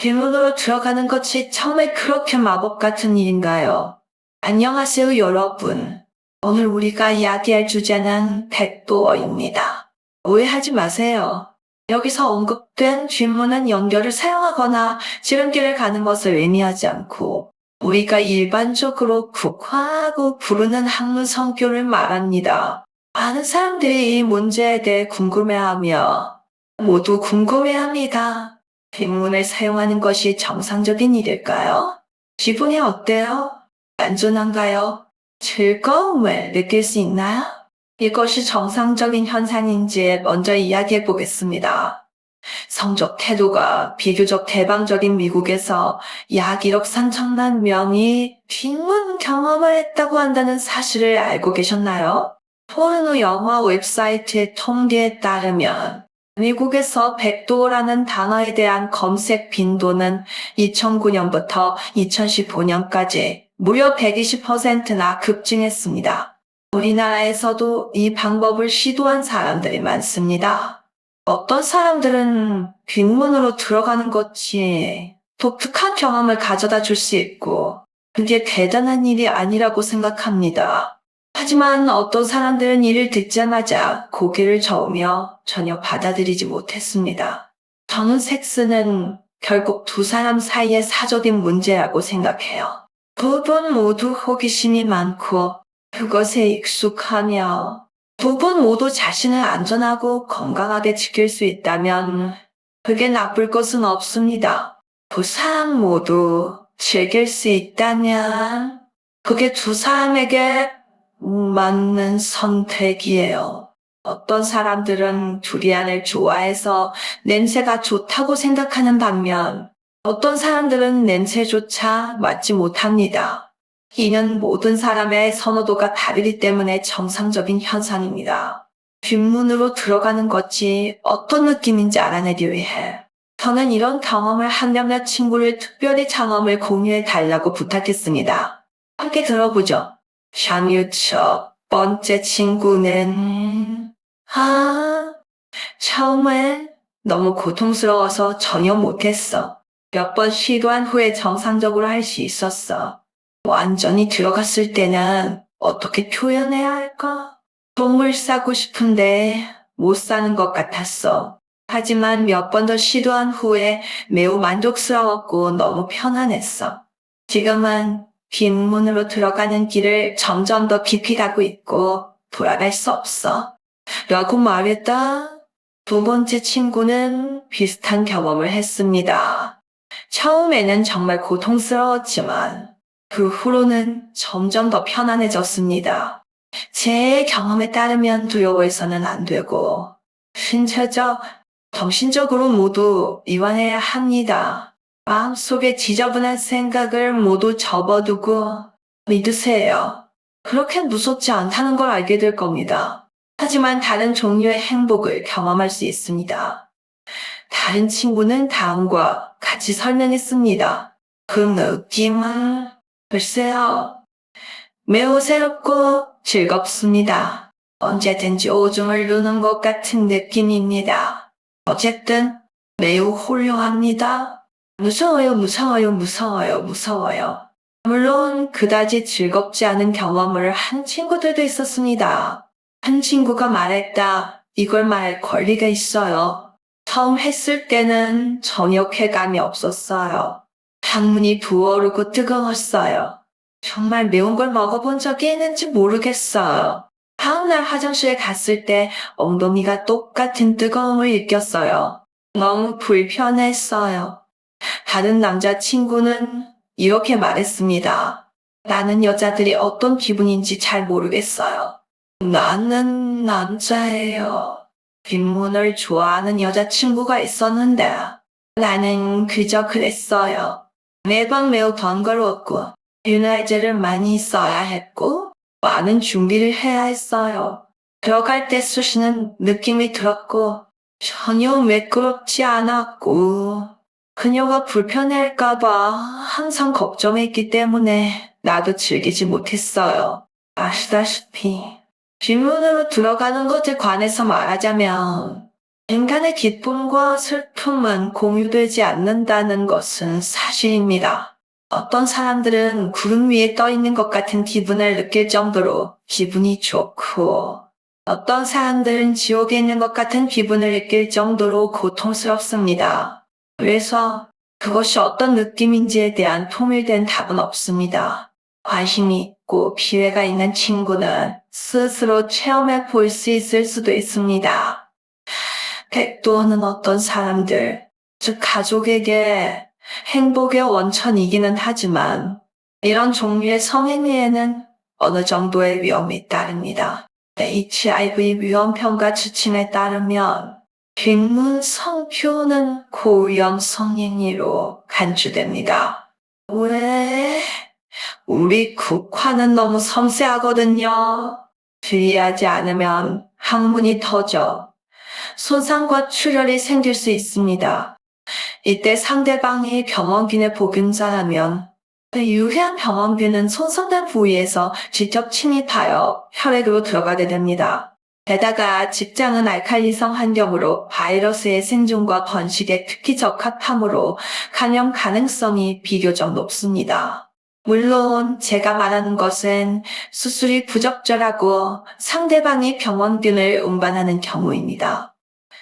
뒷문으로 들어가는 것이 처음에 그렇게 마법 같은 일인가요? 안녕하세요, 여러분. 오늘 우리가 이야기할 주제는 백도어입니다. 오해하지 마세요. 여기서 언급된 뒷문은 연결을 사용하거나 지름길을 가는 것을 의미하지 않고 우리가 일반적으로 국화하고 부르는 학문 성교를 말합니다. 많은 사람들이 이 문제에 대해 궁금해하며 모두 궁금해합니다. 뒷문을 사용하는 것이 정상적인 일일까요? 기분이 어때요? 안전한가요? 즐거움을 느낄 수 있나요? 이것이 정상적인 현상인지 먼저 이야기해 보겠습니다. 성적 태도가 비교적 대방적인 미국에서 약 1억 3천만 명이 뒷문 경험을 했다고 한다는 사실을 알고 계셨나요? 포르노 영화 웹사이트의 통계에 따르면 미국에서 백도어라는 단어에 대한 검색 빈도는 2009년부터 2015년까지 무려 120%나 급증했습니다. 우리나라에서도 이 방법을 시도한 사람들이 많습니다. 어떤 사람들은 뒷문으로 들어가는 것이 독특한 경험을 가져다 줄 수 있고 그게 대단한 일이 아니라고 생각합니다. 하지만 어떤 사람들은 이를 듣자마자 고개를 저으며 전혀 받아들이지 못했습니다. 저는 섹스는 결국 두 사람 사이의 사적인 문제라고 생각해요. 두 분 모두 호기심이 많고 그것에 익숙하며 두 분 모두 자신을 안전하고 건강하게 지킬 수 있다면 그게 나쁠 것은 없습니다. 두 사람 모두 즐길 수 있다면 그게 두 사람에게 맞는 선택이에요. 어떤 사람들은 두리안을 좋아해서 냄새가 좋다고 생각하는 반면 어떤 사람들은 냄새조차 맡지 못합니다. 이는 모든 사람의 선호도가 다르기 때문에 정상적인 현상입니다. 뒷문으로 들어가는 것이 어떤 느낌인지 알아내기 위해 저는 이런 경험을 한 몇몇 친구를 특별히 경험을 공유해 달라고 부탁했습니다. 함께 들어보죠. 샤뮤 첫 번째 친구는 처음에 너무 고통스러워서 전혀 못했어. 몇 번 시도한 후에 정상적으로 할 수 있었어. 완전히 들어갔을 때는 어떻게 표현해야 할까? 똥을 싸고 싶은데 못 싸는 것 같았어. 하지만 몇 번 더 시도한 후에 매우 만족스러웠고 너무 편안했어. 지금은 뒷문으로 들어가는 길을 점점 더 깊이 가고 있고 돌아갈 수 없어. 라고 말했다. 두 번째 친구는 비슷한 경험을 했습니다. 처음에는 정말 고통스러웠지만 그 후로는 점점 더 편안해졌습니다. 제 경험에 따르면 두려워해서는 안 되고 신체적, 정신적으로 모두 이완해야 합니다. 마음속에 지저분한 생각을 모두 접어두고 믿으세요. 그렇게 무섭지 않다는 걸 알게 될 겁니다. 하지만 다른 종류의 행복을 경험할 수 있습니다. 다른 친구는 다음과 같이 설명했습니다. 그 느낌은 글쎄요. 매우 새롭고 즐겁습니다. 언제든지 오줌을 누는 것 같은 느낌입니다. 어쨌든 매우 훌륭합니다. 무서워요, 무서워요, 무서워요, 무서워요. 물론 그다지 즐겁지 않은 경험을 한 친구들도 있었습니다. 한 친구가 말했다. 이걸 말할 권리가 있어요. 처음 했을 때는 전혀 쾌감이 없었어요. 항문이 부어오르고 뜨거웠어요. 정말 매운 걸 먹어본 적이 있는지 모르겠어요. 다음날 화장실에 갔을 때 엉덩이가 똑같은 뜨거움을 느꼈어요. 너무 불편했어요. 다른 남자친구는 이렇게 말했습니다. 나는 여자들이 어떤 기분인지 잘 모르겠어요. 나는 남자예요. 뒷문을 좋아하는 여자친구가 있었는데 나는 그저 그랬어요. 매번 매우 번거로웠고 유나이제를 많이 써야 했고 많은 준비를 해야 했어요. 들어갈 때 쑤시는 느낌이 들었고 전혀 매끄럽지 않았고 그녀가 불편해할까봐 항상 걱정했기 때문에 나도 즐기지 못했어요. 아시다시피 뒷문으로 들어가는 것에 관해서 말하자면 인간의 기쁨과 슬픔은 공유되지 않는다는 것은 사실입니다. 어떤 사람들은 구름 위에 떠 있는 것 같은 기분을 느낄 정도로 기분이 좋고, 어떤 사람들은 지옥에 있는 것 같은 기분을 느낄 정도로 고통스럽습니다. 그래서 그것이 어떤 느낌인지에 대한 통일된 답은 없습니다. 관심이 있고 기회가 있는 친구는 스스로 체험해 볼 수 있을 수도 있습니다. 또는 어떤 사람들, 즉 가족에게 행복의 원천이기는 하지만 이런 종류의 성행위에는 어느 정도의 위험이 따릅니다. HIV 위험평가 지침에 따르면 뒷문 성표는 고위험 성행위로 간주됩니다. 왜? 우리 국화는 너무 섬세하거든요. 주의하지 않으면 항문이 터져 손상과 출혈이 생길 수 있습니다. 이때 상대방이 병원균의 보균자라면 유해한 병원균은 손상된 부위에서 직접 침입하여 혈액으로 들어가게 됩니다. 게다가 직장은 알칼리성 환경으로 바이러스의 생존과 번식에 특히 적합하므로 감염 가능성이 비교적 높습니다. 물론 제가 말하는 것은 수술이 부적절하고 상대방이 병원균을 운반하는 경우입니다.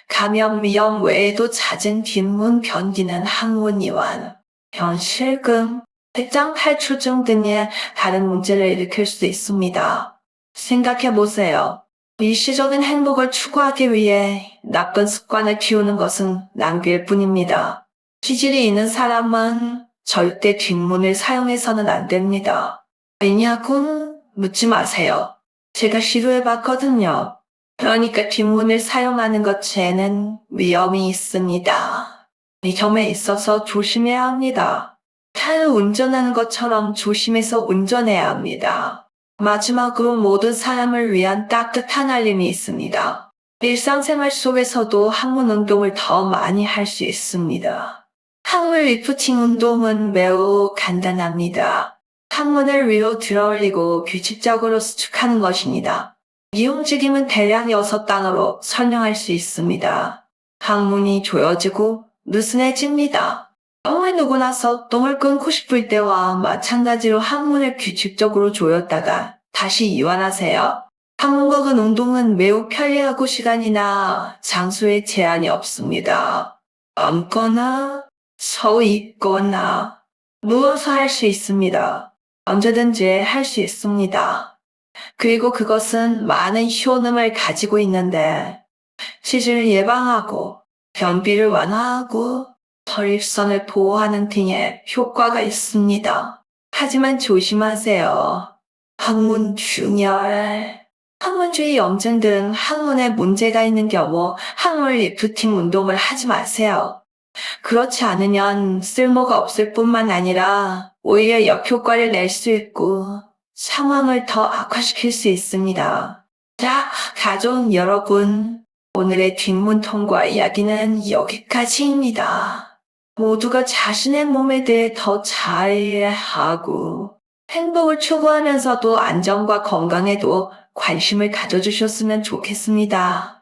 감염 위험 외에도 잦은 뒷문 변기는 항문이완, 변실금, 백장 탈출증 등의 다른 문제를 일으킬 수도 있습니다. 생각해보세요. 일시적인 행복을 추구하기 위해 나쁜 습관을 키우는 것은 낭비일 뿐입니다. 치질이 있는 사람은 절대 뒷문을 사용해서는 안 됩니다. 왜냐고 묻지 마세요. 제가 시도해봤거든요. 그러니까 뒷문을 사용하는 것에는 위험이 있습니다. 위험에 있어서 조심해야 합니다. 차를 운전하는 것처럼 조심해서 운전해야 합니다. 마지막으로 모든 사람을 위한 따뜻한 알림이 있습니다. 일상생활 속에서도 항문 운동을 더 많이 할 수 있습니다. 항문 리프팅 운동은 매우 간단합니다. 항문을 위로 들어올리고 규칙적으로 수축하는 것입니다. 이 움직임은 대략 6단어로 설명할 수 있습니다. 항문이 조여지고 느슨해집니다. 어느 누구나 똥을 끊고 싶을 때와 마찬가지로 항문을 규칙적으로 조였다가 다시 이완하세요. 항문거근 운동은 매우 편리하고 시간이나 장소에 제한이 없습니다. 앉거나 서 있거나 누워서 할 수 있습니다. 언제든지 할 수 있습니다. 그리고 그것은 많은 효능을 가지고 있는데 치질을 예방하고 변비를 완화하고 혈액선을 보호하는 등의 효과가 있습니다. 하지만 조심하세요. 항문 충혈, 항문주의 염증 등 항문에 문제가 있는 경우 항문 리프팅 운동을 하지 마세요. 그렇지 않으면 쓸모가 없을 뿐만 아니라 오히려 역효과를 낼 수 있고 상황을 더 악화시킬 수 있습니다. 자, 가족 여러분, 오늘의 뒷문 통과 이야기는 여기까지입니다. 모두가 자신의 몸에 대해 더 잘 이해하고 행복을 추구하면서도 안전과 건강에도 관심을 가져주셨으면 좋겠습니다.